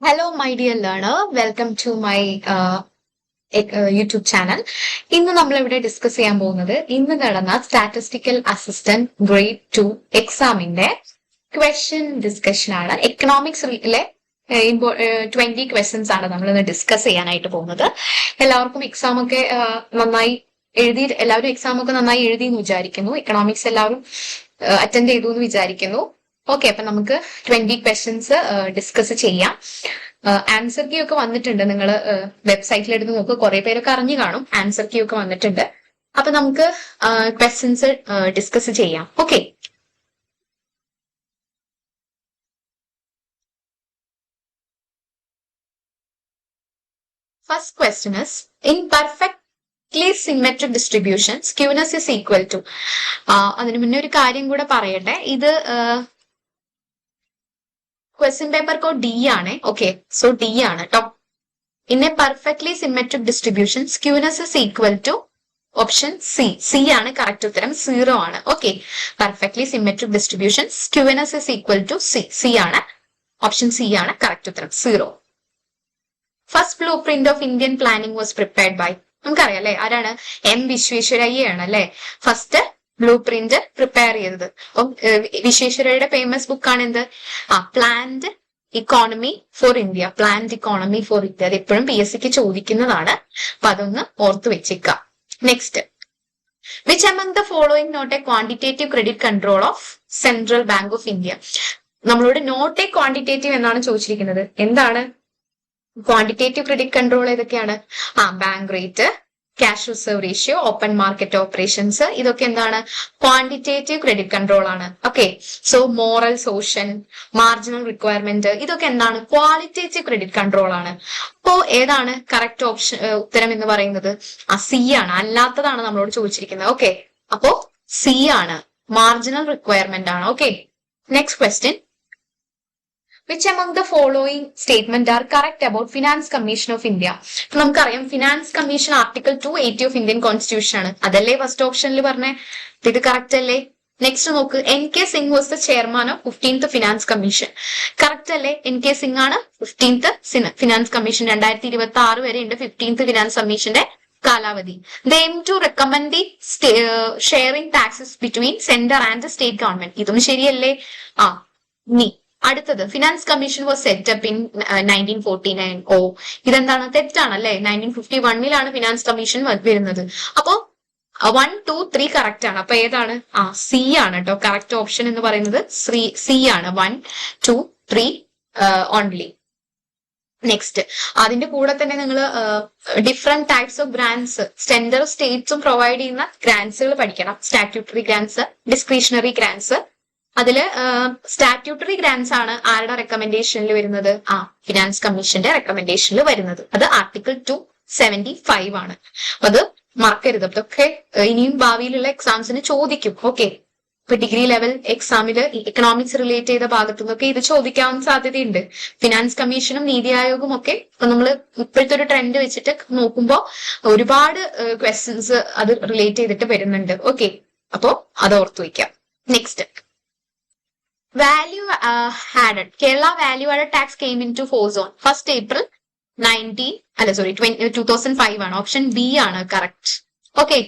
Hello, my dear learner. Welcome to my YouTube channel. ഇന്ന് നമ്മൾ ഇവിടെ ഡിസ്കസ് ചെയ്യാൻ പോകുന്നത് ഇന്ന് നടന്ന സ്റ്റാറ്റിസ്റ്റിക്കൽ അസിസ്റ്റന്റ് ഗ്രേഡ് 2 എക്സാമിന്റെ ക്വസ്റ്റ്യൻ ഡിസ്കഷൻ ആണ്. എക്കണോമിക്സിലെ 20 ക്വസ്റ്റ്യൻസ് ആണ് നമ്മൾ ഇന്ന് ഡിസ്കസ് ചെയ്യാനായിട്ട് പോകുന്നത്. എല്ലാവർക്കും എക്സാം ഒക്കെ നന്നായി എല്ലാവരും എക്സാം ഒക്കെ നന്നായി എഴുതി എന്ന് വിചാരിക്കുന്നു. എക്കണോമിക്സ് എല്ലാവരും അറ്റൻഡ് ചെയ്തു എന്ന് വിചാരിക്കുന്നു. ഓക്കെ, അപ്പൊ നമുക്ക് 20 ക്വസ്റ്റ്യൻസ് ഡിസ്കസ് ചെയ്യാം. ആൻസർ കീ ഒക്കെ വന്നിട്ടുണ്ട്. നിങ്ങൾ വെബ്സൈറ്റിൽ എടുത്ത് നോക്ക്, കുറെ പേരൊക്കെ അറിഞ്ഞു കാണും. ആൻസർ കീ ഒക്കെ വന്നിട്ടുണ്ട്. അപ്പൊ നമുക്ക് ക്വസ്റ്റ്യൻസ് ഡിസ്കസ് ചെയ്യാം. Okay, first question is in perfectly symmetric distribution skewness is equal to. അതിന് മുന്നേ ഒരു കാര്യം കൂടെ പറയട്ടെ. ഇത് ക്വസ്റ്റ്യൻ പേപ്പർ കോഡ് ഡി ആണ്. ഓക്കെ, സോ ഡി ആണ് top. In a perfectly symmetric distribution skewness is equal to option C. C ആണ് കറക്റ്റ് ഉത്തരം, 0 ആണ്. Okay, perfectly symmetric distribution skewness is equal to C. C ആണ് option C ആണ് correct ഉത്തരം, 0. First blueprint of Indian planning was prepared by. നമുക്കറിയാം അല്ലെ, ആരാണ്? M Visvesvaraya ആണ് അല്ലെ ബ്ലൂ പ്രിന്റ് പ്രിപ്പയർ ചെയ്തത്. അപ്പം വിശ്വേശ്വരയുടെ ഫേമസ് ബുക്കാണ് എന്ത്? Planned economy for India. Planned economy for India. അത് എപ്പോഴും PSC ക്ക് ചോദിക്കുന്നതാണ്. അപ്പൊ അതൊന്ന് ഓർത്തു വെച്ചേക്കാം. Next, which among the following not a quantitative credit control of central bank of India. നമ്മളോട് നോട്ട് എ ക്വാണ്ടിറ്റേറ്റീവ് എന്നാണ് ചോദിച്ചിരിക്കുന്നത്. എന്താണ് ക്വാണ്ടിറ്റേറ്റീവ് ക്രെഡിറ്റ് കൺട്രോൾ? ഏതൊക്കെയാണ്? Bank rate, cash reserve ratio, open market operations, ഇതൊക്കെ എന്താണ്? ക്വാണ്ടിറ്റേറ്റീവ് ക്രെഡിറ്റ് കൺട്രോൾ ആണ്. Okay, so moral social marginal requirement, ഇതൊക്കെ എന്താണ്? ക്വാളിറ്റേറ്റീവ് ക്രെഡിറ്റ് കൺട്രോൾ ആണ്. അപ്പോ ഏതാണ് കറക്റ്റ് ഓപ്ഷൻ ഉത്തരം എന്ന് പറയുന്നത്? സി ആണ്. അല്ലാത്തതാണ് നമ്മളോട് ചോദിച്ചിരിക്കുന്നത്. ഓക്കെ, അപ്പോ സി ആണ്, മാർജിനൽ റിക്വയർമെന്റ് ആണ്. Okay, next question, which among the following statement are correct about Finance Commission of India? നമുക്കറിയാം finance commission article 280 of Indian constitution ആണ്. അതല്ലേ ഫസ്റ്റ് ഓപ്ഷനിൽ പറഞ്ഞേ? ഇത് കറക്റ്റ് അല്ലേ? നെക്സ്റ്റ് നോക്ക്, NK Singh was the chairman of 15th finance commission. Correct അല്ലേ? NK Singh ആണ് 15th ഫിനാൻസ് കമ്മീഷൻ. 2026 വരെ ഉണ്ട് 15th ഫിനാൻസ് കമ്മീഷന്റെ കാലാവധി. They aim to recommend the sharing taxes between center and the state government. ഇതും ശരിയല്ലേ? നീ അടുത്തത്, finance commission was set up in 1949. ഇതെന്താണ്? തെറ്റാണല്ലേ? 1951 ഫിനാൻസ് കമ്മീഷൻ വരുന്നത്. അപ്പോ 1, 2, 3 കറക്റ്റ് ആണ്. അപ്പൊ ഏതാണ്? സി ആണ് കേട്ടോ കറക്റ്റ് ഓപ്ഷൻ എന്ന് പറയുന്നത്. സി ആണ്. 1, 2, 3 ഓൺലി. നെക്സ്റ്റ്, അതിന്റെ കൂടെ തന്നെ നിങ്ങൾ different types of grants, central സ്റ്റേറ്റ്സും പ്രൊവൈഡ് ചെയ്യുന്ന ഗ്രാൻസുകൾ പഠിക്കണം. Statutory grants, discretionary grants. അതില് സ്റ്റാറ്റ്യൂട്ടറി ഗ്രാൻസ് ആണ് ആരുടെ റെക്കമെൻഡേഷനിൽ വരുന്നത്? ഫിനാൻസ് കമ്മീഷന്റെ റെക്കമെൻഡേഷനിൽ വരുന്നത്. അത് ആർട്ടിക്കിൾ 275 ആണ്. അത് മറക്കരുത്. അതൊക്കെ ഇനിയും ഭാവിയിലുള്ള എക്സാംസിന് ചോദിക്കും. ഓക്കെ, ഇപ്പൊ ഡിഗ്രി ലെവൽ എക്സാമില് എക്കണോമിക്സ് റിലേറ്റ് ചെയ്ത ഭാഗത്തു നിന്നൊക്കെ ഇത് ചോദിക്കാൻ സാധ്യതയുണ്ട്. ഫിനാൻസ് കമ്മീഷനും നീതി ആയോഗും ഒക്കെ ഇപ്പൊ നമ്മൾ ഇപ്പോഴത്തെ ഒരു ട്രെൻഡ് വെച്ചിട്ട് നോക്കുമ്പോൾ ഒരുപാട് ക്വസ്റ്റ്യൻസ് അത് റിലേറ്റ് ചെയ്തിട്ട് വരുന്നുണ്ട്. ഓക്കെ, അപ്പോ അത് ഓർത്തു വയ്ക്കാം. Next, value added. Kerala value added tax came into force on 1st April 2005 ആണ്. ഓപ്ഷൻ ബി ആണ് correct. Okay,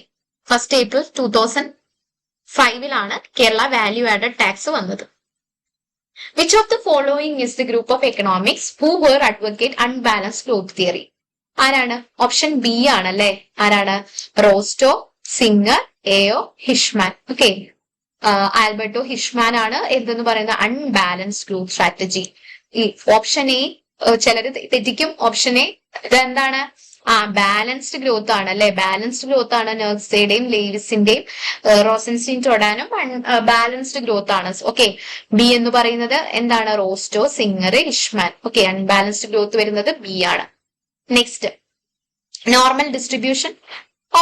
1st April 2005 Kerala value added tax വന്നത്. Which of the following is the group of economics who were advocate unbalanced growth theory? ആരാണ്? Option B ആണ് അല്ലെ? ആരാണ്? Rostow, Singer, എയോ, Hirschman. Okay, Albert O Hirschman ആണ് എന്തെന്ന് പറയുന്നത്? Unbalanced growth strategy. ഈ ഓപ്ഷൻ എ ചിലര് തെറ്റിക്കും. ഓപ്ഷൻ എ ഇതെന്താണ്? ബാലൻസ്ഡ് ഗ്രോത്ത് ആണ് അല്ലെ? ബാലൻസ്ഡ് ഗ്രോത്ത് ആണ്. നെർസയുടെയും ലേവിസിന്റെയും റോസൻസ്റ്റീൻ ടൊഡാനും ബാലൻസ്ഡ് ഗ്രോത്ത് ആണ്. ഓക്കെ, ബി എന്ന് പറയുന്നത് എന്താണ്? Rostow, Singer, Hirschman. Okay, unbalanced growth വരുന്നത് ബി ആണ്. Next, normal distribution.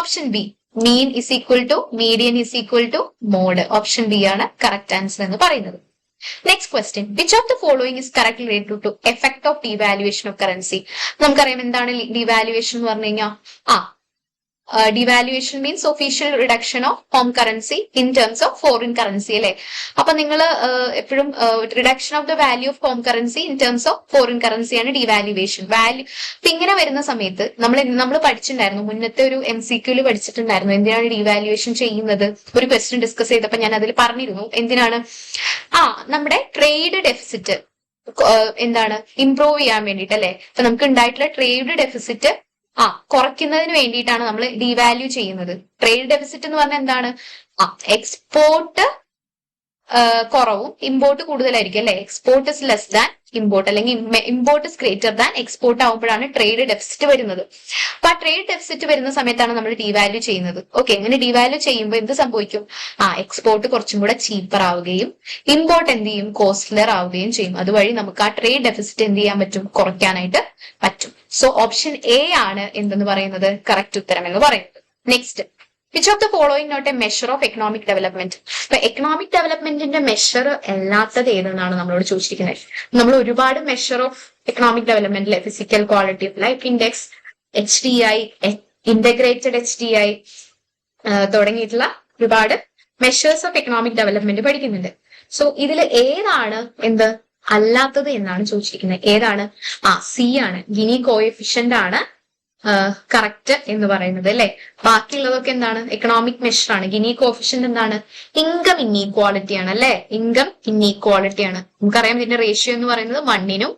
Option B, mean is equal to median is equal to mode. Option B ആണ് കറക്റ്റ് ആൻസർ എന്ന് പറയുന്നത്. Next question, which of the following is correct related to effect of devaluation of currency? നമുക്കറിയാം എന്താണ് devaluation എന്ന് പറഞ്ഞു കഴിഞ്ഞാൽ devaluation means official reduction of home currency in terms of foreign currency അല്ലെ. അപ്പൊ നിങ്ങൾ എപ്പോഴും reduction of the value of home currency in terms of foreign കറൻസിയാണ് ഡിവാലുവേഷൻ. അപ്പൊ ഇങ്ങനെ വരുന്ന സമയത്ത് നമ്മൾ പഠിച്ചിട്ടുണ്ടായിരുന്നു, മുന്നത്തെ ഒരു MCQ പഠിച്ചിട്ടുണ്ടായിരുന്നു എന്തിനാണ് ഡിവാലുവേഷൻ ചെയ്യുന്നത്. ഒരു ക്വസ്റ്റ്യൻ ഡിസ്കസ് ചെയ്തപ്പോ ഞാൻ അതിൽ പറഞ്ഞിരുന്നു എന്തിനാണ്. നമ്മുടെ ട്രേഡ് ഡെഫിസിറ്റ് എന്താണ് ഇംപ്രൂവ് ചെയ്യാൻ വേണ്ടിയിട്ട് അല്ലെ. അപ്പൊ നമുക്ക് ഉണ്ടായിട്ടുള്ള ട്രേഡ് ഡെഫിസിറ്റ് കുറയ്ക്കുന്നതിന് വേണ്ടിയിട്ടാണ് നമ്മൾ ഡിവാല്യൂ ചെയ്യുന്നത്. ട്രേഡ് ഡെഫിസിറ്റ് എന്ന് പറഞ്ഞാൽ എന്താണ്, എക്സ്പോർട്ട് കുറവും ഇമ്പോർട്ട് കൂടുതലായിരിക്കും അല്ലെ. Export is less than import, അല്ലെങ്കിൽ import is greater than export ആവുമ്പോഴാണ് ട്രേഡ് ഡെഫിസിറ്റ് വരുന്നത്. അപ്പൊ ആ ട്രേഡ് ഡെഫിസിറ്റ് വരുന്ന സമയത്താണ് നമ്മൾ ഡിവാല്യൂ ചെയ്യുന്നത്. ഓക്കെ, ഇങ്ങനെ ഡിവാല്യൂ ചെയ്യുമ്പോൾ എന്ത് സംഭവിക്കും, എക്സ്പോർട്ട് കുറച്ചും കൂടെ ചീപ്പർ ആവുകയും ഇമ്പോർട്ട് എന്ത് ചെയ്യും, കോസ്റ്റ്ലർ ആവുകയും ചെയ്യും. അതുവഴി നമുക്ക് ആ ട്രേഡ് ഡെഫിസിറ്റ് എന്ത് ചെയ്യാൻ പറ്റും, കുറയ്ക്കാനായിട്ട് പറ്റും. സോ ഓപ്ഷൻ എ ആണ് എന്തെന്ന് പറയുന്നത് കറക്റ്റ് ഉത്തരം എന്ന് പറയുന്നത്. Next, which of the following not a measure of economic development. ഇപ്പൊ എക്കണോമിക് ഡെവലപ്മെന്റിന്റെ മെഷർ അല്ലാത്തത് ഏതെന്നാണ് നമ്മളോട് ചോദിച്ചിരിക്കുന്നത്. നമ്മൾ ഒരുപാട് മെഷർ ഓഫ് എക്കണോമിക് ഡെവലപ്മെന്റിലെ physical quality of life index, HDI, integrated HDI തുടങ്ങിയിട്ടുള്ള ഒരുപാട് മെഷേഴ്സ് ഓഫ് എക്കണോമിക് ഡെവലപ്മെന്റ് പഠിക്കുന്നുണ്ട്. സോ ഇതിൽ ഏതാണ് എന്ത് അല്ലാത്തത് എന്നാണ് ചോദിച്ചിരിക്കുന്നത്. ഏതാണ്? സി ആണ്, ഗിനി കോഎഫിഷ്യന്റ് ആണ് കറക്റ്റ് എന്ന് പറയുന്നത് അല്ലെ. ബാക്കിയുള്ളതൊക്കെ എന്താണ്, എക്കണോമിക് മെഷർ ആണ്. ഗിനി കോഫിഷ്യന്റ് എന്താണ്, ഇൻകം ഇന്നീക്വാളിറ്റി ആണ് അല്ലെ. ഇൻകം ഇന്നീക്വാളിറ്റി ആണ്. നമുക്കറിയാം ഇതിന്റെ റേഷ്യോ എന്ന് പറയുന്നത് 1നും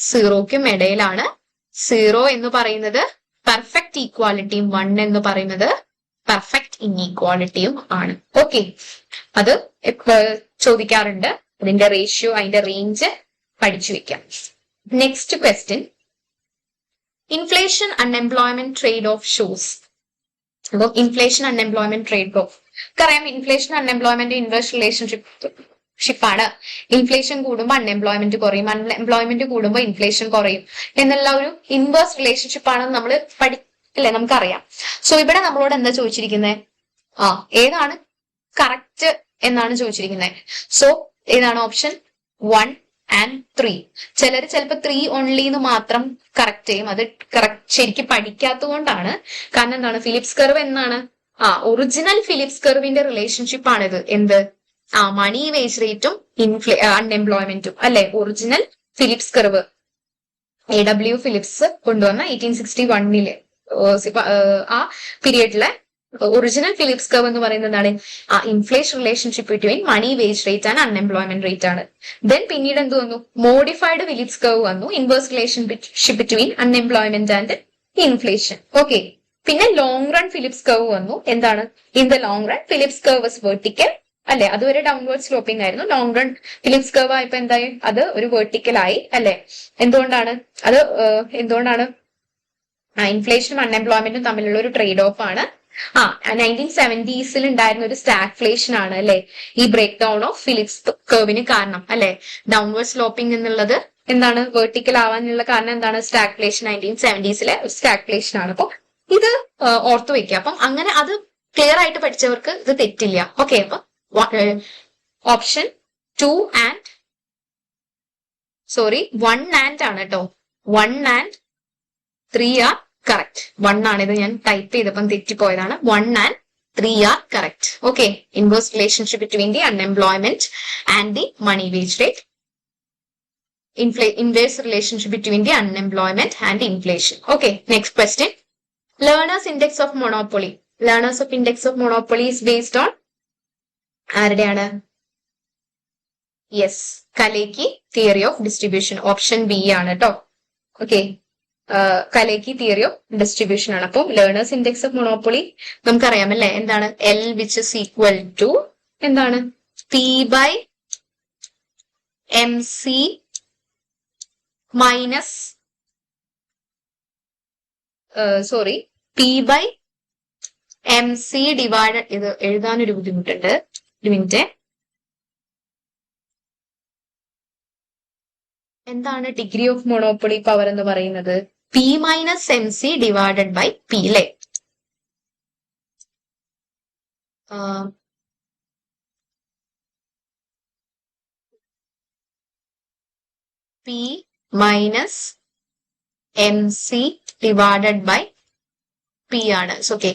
0ക്കും ഇടയിലാണ്. 0 എന്ന് പറയുന്നത് പെർഫെക്റ്റ് ഈക്വാലിറ്റിയും 1 എന്ന് പറയുന്നത് പെർഫെക്റ്റ് ഇന്നീക്വാളിറ്റിയും ആണ്. ഓക്കെ, അത് ചോദിക്കാറുണ്ട്. അതിന്റെ റേഷ്യോ, അതിന്റെ റേഞ്ച് പഠിച്ചു വെക്കാം. Next question, inflation unemployment trade off shows. അപ്പൊ ഇൻഫ്ലേഷൻ അൺഎംപ്ലോയ്മെന്റ് ട്രേഡ് ഓഫ്, നമുക്കറിയാം ഇൻഫ്ലേഷൻ അൺഎംപ്ലോയ്മെന്റ് ഇൻവേഴ്സ് റിലേഷൻഷിപ്പാണ്. ഇൻഫ്ലേഷൻ കൂടുമ്പോൾ അൺഎംപ്ലോയ്മെന്റ് കുറയും, അൺഎംപ്ലോയ്മെന്റ് കൂടുമ്പോൾ ഇൻഫ്ലേഷൻ കുറയും എന്നുള്ള ഒരു ഇൻവേഴ്സ് റിലേഷൻഷിപ്പ് ആണെന്ന് നമ്മൾ പഠിക്കില്ലേ, നമുക്കറിയാം. സോ ഇവിടെ നമ്മളോട് എന്താ ചോദിച്ചിരിക്കുന്നത്, ഏതാണ് കറക്റ്റ് എന്നാണ് ചോദിച്ചിരിക്കുന്നത്. സോ ഏതാണ് ഓപ്ഷൻ 1 and 3. ചിലർ ചിലപ്പോൾ 3 ഓൺലി എന്ന് മാത്രം കറക്റ്റ് ചെയ്യും. അത് കറക്റ്റ് ശരിക്കും പഠിക്കാത്തത് കൊണ്ടാണ്. കാരണം എന്താണ്, ഫിലിപ്സ് കർവ് എന്നാണ്, ഒറിജിനൽ ഫിലിപ്സ് കർവിന്റെ റിലേഷൻഷിപ്പ് ആണിത്. എന്ത്, മണി വേജ് റേറ്റും അൺഎംപ്ലോയ്മെന്റും അല്ലെ. Original Phillips curve AW Phillips കൊണ്ടുവന്ന 1861 ആ പീരിയഡിലെ ഒറിജിനൽ ഫിലിപ്സ് കർവ് എന്ന് പറയുന്നതാണ് inflation relationship between money wage rate and unemployment rate ആണ്. ദെൻ പിന്നീട് എന്ത് വന്നു, മോഡിഫൈഡ് ഫിലിപ്സ് കർവ് വന്നു, inverse relationship between unemployment and inflation. Okay, പിന്നെ ലോങ് റൺ ഫിലിപ്സ് കർവ് വന്നു. എന്താണ്, in the long run Phillips curve was vertical അല്ലെ. അതുവരെ ഡൗൺവേർഡ് സ്ലോപ്പിംഗ് ആയിരുന്നു. ലോങ് റൺ ഫിലിപ്സ് കർവ് ആയപ്പോ എന്തായി, അത് ഒരു വെർട്ടിക്കൽ ആയി അല്ലെ. എന്തുകൊണ്ടാണ് ഇൻഫ്ലേഷനും അൺഎംപ്ലോയ്മെന്റും തമ്മിലുള്ള ഒരു ട്രേഡ് ഓഫ് ആണ്. 1970s ഉണ്ടായിരുന്ന ഒരു സ്റ്റാഗ്ഫ്ലേഷൻ ആണ് അല്ലെ ഈ ബ്രേക്ക് ഡൗൺ ഓഫ് ഫിലിപ്സ് കർവിന് കാരണം അല്ലെ. ഡൗൺവേർഡ് സ്ലോപ്പിംഗ് എന്നുള്ളത് എന്താണ്, വെർട്ടിക്കൽ ആവാനുള്ള കാരണം എന്താണ്, സ്റ്റാഗ്ഫ്ലേഷൻ. 1970s സ്റ്റാഗ്ഫ്ലേഷൻ ആണ്. അപ്പൊ ഇത് ഓർത്തു വെക്കുക. അപ്പം അങ്ങനെ അത് ക്ലിയർ ആയിട്ട് പഠിച്ചവർക്ക് ഇത് തെറ്റില്ല. ഓക്കെ, അപ്പൊ ഓപ്ഷൻ 1 and ആണ് കേട്ടോ. 1 and 3 are correct. 1 ആണിത്, ഞാൻ ടൈപ്പ് ചെയ്തപ്പം തെറ്റിപ്പോയതാണ്. 1 and 3 are correct. Okay, inverse relationship between the unemployment and the money wage rate. Inverse relationship between the unemployment and inflation. Okay, next question. Learners index of monopoly. Learners of index of monopoly is based on ആരുടെയാണ്? Yes, Kalecki theory of distribution. Option B ആണ് കേട്ടോ. Okay, Kalecki theory of distribution ആണ്. അപ്പം learners index of monopoly നമുക്കറിയാം അല്ലെ. എന്താണ്, L which is equal to എന്താണ്, P/MC minus P/MC divided. ഇത് എഴുതാനൊരു ബുദ്ധിമുട്ടുണ്ട്, ഒരു മിനിറ്റ്. എന്താണ് ഡിഗ്രി ഓഫ് മൊണോപ്പൊളി പവർ എന്ന് പറയുന്നത്? P-MC ഡിവൈഡഡ് ബൈ P അല്ലേ. P-MC ഡിവൈഡഡ് ബൈ P ആണ്. ഓക്കെ,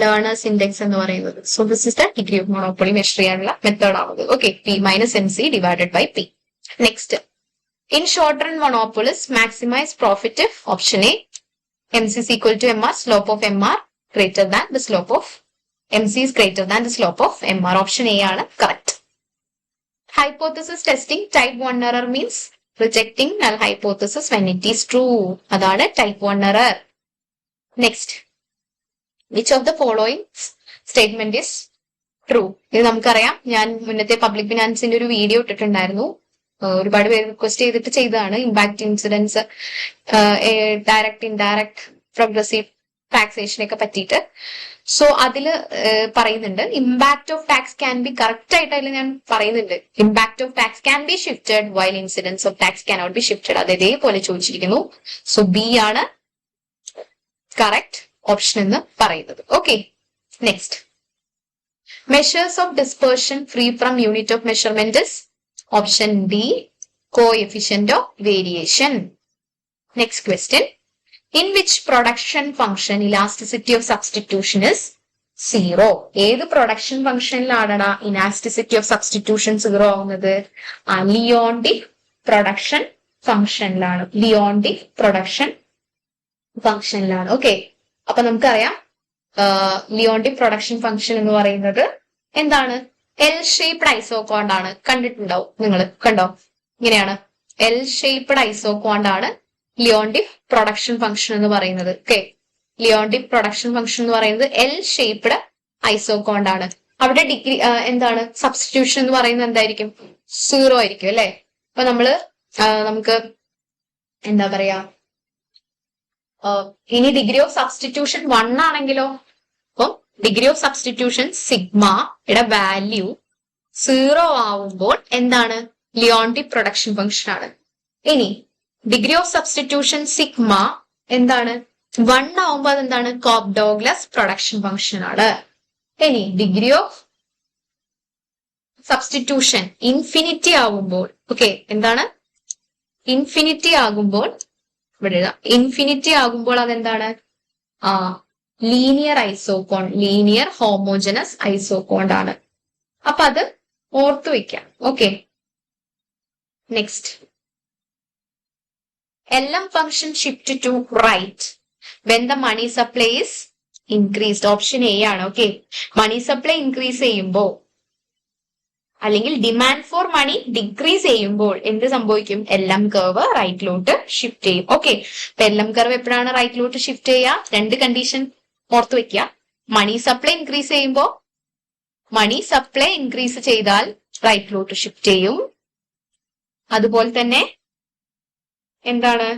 ലേണേഴ്സ് ഇൻഡെക്സ് എന്ന് പറയുന്നത്. So this is the degree of monopoly measure ചെയ്യാനുള്ള മെത്തേഡ് ആവുന്നത്. Okay, P minus M C divided by P. Next, in short run monopolies maximise profit. Option A, M C is equal to MR, slope of MR greater than the slope of MC is greater than the slope of MR. Option A ആണ് correct. Hypothesis testing type 1 error means rejecting null hypothesis when it is true. അതാണ് type 1 error. Next, which of the following statement is true? ഇത് നമുക്കറിയാം, ഞാൻ മുന്നത്തെ public ഫിനാൻസിന്റെ ഒരു video ഇട്ടിട്ടുണ്ടായിരുന്നു. ഒരുപാട് പേര് റിക്വസ്റ്റ് ചെയ്തിട്ട് ചെയ്തതാണ്. Impact incidence, direct indirect progressive ടാക്സേഷനൊക്കെ പറ്റിയിട്ട്. സോ അതില് പറയുന്നുണ്ട് impact of tax can be, correct ആയിട്ട് അതിൽ ഞാൻ പറയുന്നുണ്ട്, impact of tax can be shifted while incidence of tax cannot be shifted. അത് ഇതേപോലെ ചോദിച്ചിരിക്കുന്നു. സോ ബി ആണ് കറക്റ്റ് ഓപ്ഷൻ എന്ന് പറയുന്നത്. Okay, next, measures of dispersion free from unit of measurement is option D, coefficient of variation. Next question, in which production function elasticity of substitution is 0? ഏത് production ഫംഗ്ഷനിലാണടാ elasticity of substitution 0 ആവുന്നത്? ലിയോണ്ടിക് production ഫംഗ്ഷനിലാണ്. ലിയോണ്ടിക് production ഫംഗ്ഷനിലാണ്. Okay, അപ്പൊ നമുക്കറിയാം ലിയോണ്ടിക് production function എന്ന് പറയുന്നത് എന്താണ്? L shaped ഐസോകോണ്ട് ആണ്. കണ്ടിട്ടുണ്ടാവും നിങ്ങൾ, കണ്ടോ? ഇങ്ങനെയാണ് എൽ ഷേപ്ഡ് ഐസോകോണ്ട് ആണ് ലിയോണ്ടിക് പ്രൊഡക്ഷൻ ഫംഗ്ഷൻ എന്ന് പറയുന്നത്. ഓക്കെ, ലിയോണ്ടിക് പ്രൊഡക്ഷൻ ഫംഗ്ഷൻ എന്ന് പറയുന്നത് എൽ ഷേപ്ഡ് ഐസോകോണ്ട് ആണ്. അവിടെ ഡിഗ്രി എന്താണ്? സബ്സ്റ്റിറ്റ്യൂഷൻ എന്ന് പറയുന്നത് എന്തായിരിക്കും? 0 ആയിരിക്കും അല്ലെ? അപ്പൊ നമുക്ക് എന്താ പറയാ, ഇനി ഡിഗ്രി ഓഫ് സബ്സ്റ്റിറ്റ്യൂഷൻ 1 ആണെങ്കിലോ, അപ്പം ഡിഗ്രി ഓഫ് സബ്സ്റ്റിറ്റ്യൂഷൻ സിഗ്മയുടെ വാല്യൂ 0 ആവുമ്പോൾ എന്താണ്? ലിയോണ്ടിക് പ്രൊഡക്ഷൻ ഫംഗ്ഷൻ ആണ്. ഇനി ഡിഗ്രി ഓഫ് സബ്സ്റ്റിറ്റ്യൂഷൻ സിഗ്മ എന്താണ്? 1 ആവുമ്പോൾ അതെന്താണ്? കോപ്പ് ഡോഗ്ലസ് പ്രൊഡക്ഷൻ ഫംഗ്ഷൻ ആണ്. ഇനി ഡിഗ്രി ഓഫ് സബ്സ്റ്റിറ്റ്യൂഷൻ ഇൻഫിനിറ്റി ആകുമ്പോൾ, ഓക്കെ, എന്താണ്? ഇൻഫിനിറ്റി ആകുമ്പോൾ, ഇവിടെ ഇൻഫിനിറ്റി ആകുമ്പോൾ അതെന്താണ്? ലീനിയർ ഐസോകോൺ, ലീനിയർ ഹോമോജനസ് ഐസോകോണ്ട് ആണ്. അപ്പൊ അത് ഓർത്തു വെക്കാം. Okay, next, LM function shift to right when the money supply is increased. Option A ആണ്. ഓക്കെ, മണി സപ്ലൈ ഇൻക്രീസ് ചെയ്യുമ്പോൾ അല്ലെങ്കിൽ ഡിമാൻഡ് ഫോർ മണി ഡിക്രീസ് ചെയ്യുമ്പോൾ എന്ത് സംഭവിക്കും? LM കർവ് റൈറ്റിലോട്ട് ഷിഫ്റ്റ് ചെയ്യും. ഓക്കെ, അപ്പൊ LM കർവ് എപ്പോഴാണ് റൈറ്റിലോട്ട് ഷിഫ്റ്റ് ചെയ്യുക? 2 കണ്ടീഷൻ ഓർത്തു വെക്കുക. മണി സപ്ലൈ ഇൻക്രീസ് ചെയ്യുമ്പോൾ, മണി സപ്ലൈ ഇൻക്രീസ് ചെയ്താൽ റൈറ്റിലോട്ട് ഷിഫ്റ്റ് ചെയ്യും. അതുപോലെ തന്നെ എന്താണ്?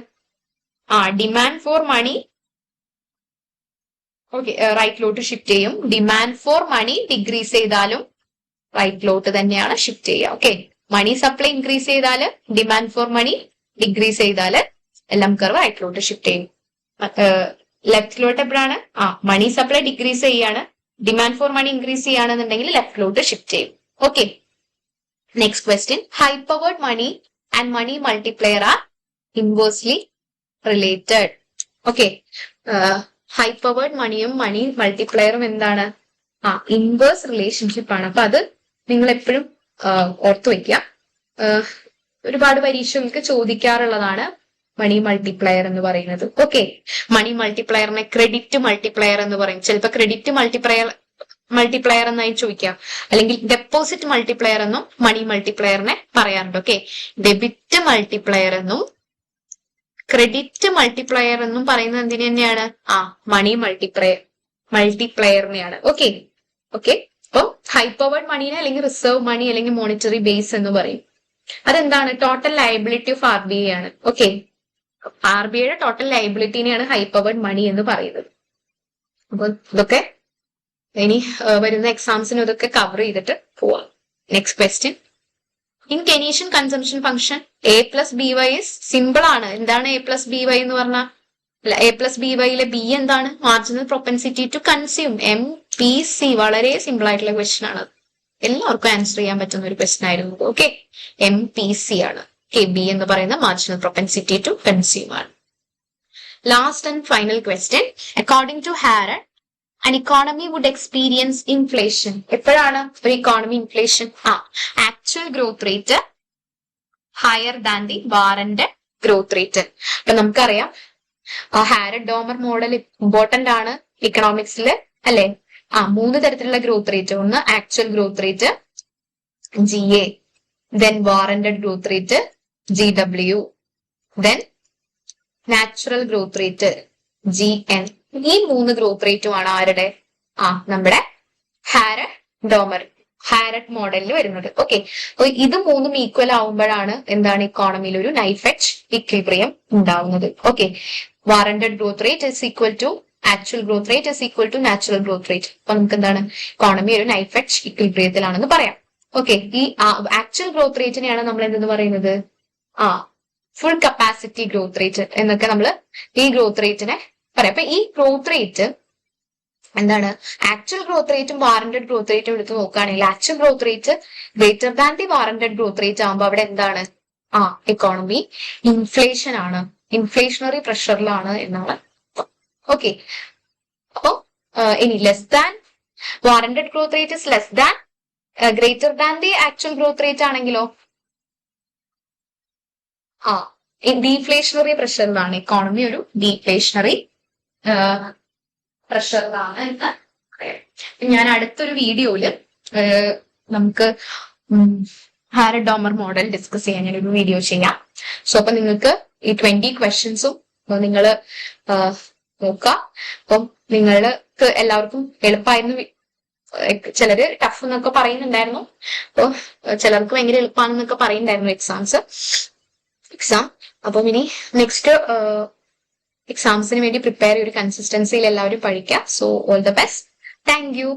ഡിമാൻഡ് ഫോർ മണി, ഓക്കെ, റൈറ്റിലോട്ട് ഷിഫ്റ്റ് ചെയ്യും. ഡിമാൻഡ് ഫോർ മണി ഡിക്രീസ് ചെയ്താലും റൈറ്റിലോട്ട് തന്നെയാണ് ഷിഫ്റ്റ് ചെയ്യുക. ഓക്കെ, മണി സപ്ലൈ ഇൻക്രീസ് ചെയ്താല്, ഡിമാൻഡ് ഫോർ മണി ഡിക്രീസ് ചെയ്താല് LM കർവ് റൈറ്റിലോട്ട് ഷിഫ്റ്റ് ചെയ്യും. ലെഫ്റ്റിലോട്ട് എപ്പോഴാണ്? മണി സപ്ലൈ ഡിക്രീസ് ചെയ്യാണ്, ഡിമാൻഡ് ഫോർ മണി ഇൻക്രീസ് ചെയ്യുകയാണെന്നുണ്ടെങ്കിൽ ലെഫ്റ്റിലോട്ട് ഷിഫ്റ്റ് ചെയ്യും. Okay, next question, high powered money and money multiplier are inversely related. Okay, high powered മണിയും മണി മൾട്ടിപ്ലയറും എന്താണ്? ഇൻവേഴ്സ് റിലേഷൻഷിപ്പ് ആണ്. അപ്പൊ അത് നിങ്ങൾ എപ്പോഴും ഓർത്തു വെക്കുക. ഒരുപാട് പരീക്ഷകൾക്ക് ചോദിക്കാറുള്ളതാണ് മണി മൾട്ടിപ്ലയർ എന്ന് പറയുന്നത്. ഓക്കെ, മണി മൾട്ടിപ്ലയറിനെ ക്രെഡിറ്റ് മൾട്ടിപ്ലയർ എന്ന് പറയും. ചിലപ്പോൾ ക്രെഡിറ്റ് മൾട്ടിപ്ലയർ എന്നായി ചോദിക്കാം, അല്ലെങ്കിൽ ഡെപ്പോസിറ്റ് മൾട്ടിപ്ലയർ എന്നും മണി മൾട്ടിപ്ലയറിനെ പറയാറുണ്ട്. ഓക്കെ, ഡെബിറ്റ് മൾട്ടിപ്ലയർ എന്നും ക്രെഡിറ്റ് മൾട്ടിപ്ലയർ എന്നും പറയുന്നത് എന്തിനു തന്നെയാണ്? മണി മൾട്ടിപ്ലയറിനെയാണ്. ഓക്കെ, അപ്പൊ ഹൈ പവേർഡ് മണീനെ അല്ലെങ്കിൽ റിസർവ് മണി അല്ലെങ്കിൽ മോണിറ്ററി ബേസ് എന്ന് പറയും. അതെന്താണ്? ടോട്ടൽ ലയബിലിറ്റി ഓഫ് RBI ആണ്. ഓക്കെ, RBIയുടെ ടോട്ടൽ ലയബിലിറ്റിനെയാണ് ഹൈ പവേർഡ് മണി എന്ന് പറയുന്നത്. അപ്പൊ ഇതൊക്കെ ഇനി വരുന്ന എക്സാംസിനും ഇതൊക്കെ കവർ ചെയ്തിട്ട് പോവാം. Next question, in Keynesian consumption function A+BY simple ആണ്. എന്താണ് A+BY എന്ന് പറഞ്ഞാൽ? A+BYയിലെ B എന്താണ്? Marginal propensity to consume, MPC. വളരെ സിമ്പിൾ ആയിട്ടുള്ള ക്വസ്റ്റ്യൻ ആണ്. എല്ലാവർക്കും ആൻസർ ചെയ്യാൻ പറ്റുന്ന ഒരു ക്വസ്റ്റ്യൻ ആയിരുന്നു. ഓക്കെ, MPC ആണ്. B എന്ന് പറയുന്ന മാർജിനൽ പ്രൊപ്പൻസിറ്റി ടു കൺസ്യൂം ആണ്. Last and final question, according to Harrod, an economy would experience inflation. എപ്പോഴാണ് ഒരു economy inflation? Actual growth rate higher than the warranted growth rate. അപ്പൊ നമുക്കറിയാം ഹാരഡ് Domar model important ആണ് ഇക്കണോമിക്സിൽ അല്ലെ? 3 തരത്തിലുള്ള ഗ്രോത്ത് റേറ്റ്. ഒന്ന് actual growth rate GA, then warranted growth rate GW, then natural growth rate GN. ഈ 3 growth റേറ്റുമാണ് ആരുടെ? നമ്മുടെ ഹാരഡ് മോഡലിൽ വരുന്നത്. ഓക്കെ, അപ്പൊ ഇത് 3ഉം ഈക്വൽ ആവുമ്പോഴാണ് എന്താണ് ഇക്കോണമിയിൽ ഒരു നൈഫ് എഡ്ജ് ഇക്വിലിബ്രിയം ഉണ്ടാവുന്നത്. Okay, warranted growth rate is equal to actual growth rate is equal to natural growth rate. അപ്പൊ നമുക്ക് എന്താണ് ഇക്കോണമി ഒരു നൈഫ് എഡ്ജ് ഇക്വിലിബ്രിയത്തിലാണെന്ന് പറയാം. ഓക്കെ, ഈ ആക്ച്വൽ ഗ്രോത്ത് റേറ്റിനെയാണ് നമ്മൾ എന്തെന്ന് പറയുന്നത്? ഫുൾ കപ്പാസിറ്റി ഗ്രോത്ത് റേറ്റ് എന്നൊക്കെ നമ്മൾ ഈ ഗ്രോത്ത് റേറ്റിനെ പറയാം. അപ്പൊ ഈ ഗ്രോത്ത് റേറ്റ് എന്താണ്? ആക്ച്വൽ ഗ്രോത്ത് റേറ്റും വാറന്റഡ് ഗ്രോത്ത് റേറ്റും എടുത്ത് നോക്കുകയാണെങ്കിൽ actual growth rate greater than the warranted growth rate ആകുമ്പോൾ അവിടെ എന്താണ്? ഇക്കോണമി ഇൻഫ്ലേഷൻ ആണ്, ഇൻഫ്ലേഷണറി പ്രഷറിലാണ് എന്നാണ്. ഓക്കെ, അപ്പൊ ഇനി less than warranted growth rate is less than greater than the actual growth rate ആണെങ്കിലോ ഡീഫ്ലേഷണറി പ്രഷറിലാണ്. ഇക്കോണമി ഒരു ഡീഫ്ലേഷണറി പ്രഷറിലാണ് എന്ന് പറയാം. ഞാൻ അടുത്തൊരു വീഡിയോയില് നമുക്ക് ഹാരഡ് ഡോമർ മോഡൽ ഡിസ്കസ് ചെയ്യാൻ ഞാനൊരു വീഡിയോ ചെയ്യാം. സോ അപ്പൊ നിങ്ങൾക്ക് ഈ 20 ക്വസ്റ്റ്യൻസും നിങ്ങൾ നോക്കുക. അപ്പം നിങ്ങൾക്ക് എല്ലാവർക്കും എളുപ്പമായിരുന്നു. ചിലര് ടഫ് എന്നൊക്കെ പറയുന്നുണ്ടായിരുന്നു. അപ്പൊ ചിലർക്ക് ഭയങ്കര എളുപ്പമാണെന്നൊക്കെ പറയുന്നുണ്ടായിരുന്നു എക്സാം. അപ്പം ഇനി നെക്സ്റ്റ് എക്സാംസിന് വേണ്ടി പ്രിപ്പയർ ചെയ്യൊരു കൺസിസ്റ്റൻസിയിൽ എല്ലാവരും പഠിക്കുക. So all the best. Thank you.